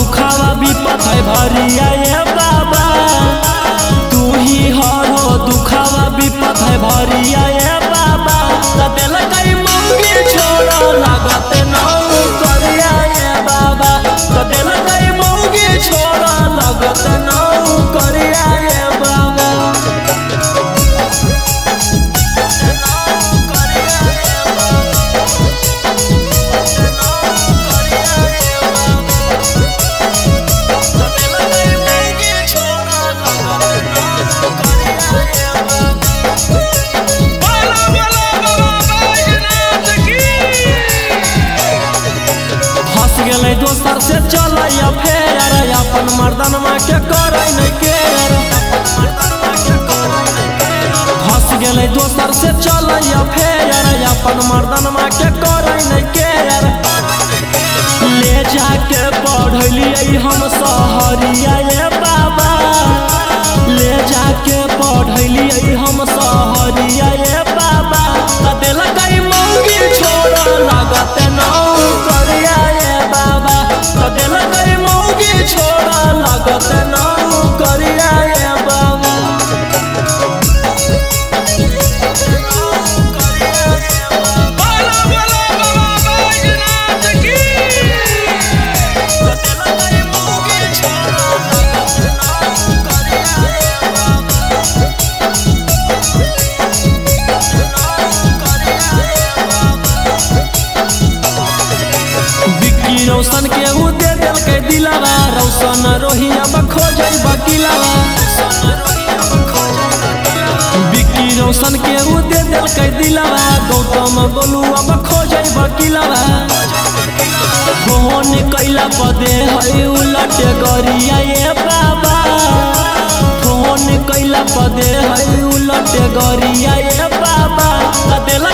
दुखावा विपत है भरिया ये बाबा, तू ही हरो दुखावा विपत है भरिया ये बाबा। दिल कई मौगी छोड़ा लागत नौ करिया ये बाबा, दिल कई मौगी छोड़ा लागत नौ करिया ये बाबा। दोसर से चल फेर अपन मर्दन माँ के कर फंस गए दोसर से चल फेर अपन मर्दन माँ के कर ले जाके पढ़लिए हम सहरिया ये बाबा, ले जाके पढ़लिए हम सहरिया ये बाबा। दिल कई मौगी छोड़ लागत नौ करिया ये बाबा, दिल कई मौगी छोड़ लागत नौ करिया ये बाबा। रौशन के उ दे दिल के दिलावा, रौशन रोहिया खोजे बकिलावा। बिक्की रौशन के उ दे दिल के दिलावा, गौतम गोलुआ खोजे बकिलावा। फोन कैला पदे है उलट गरिया ये बाबा, फोन कैला पदे है उलट गरिया ये बाबा। दिल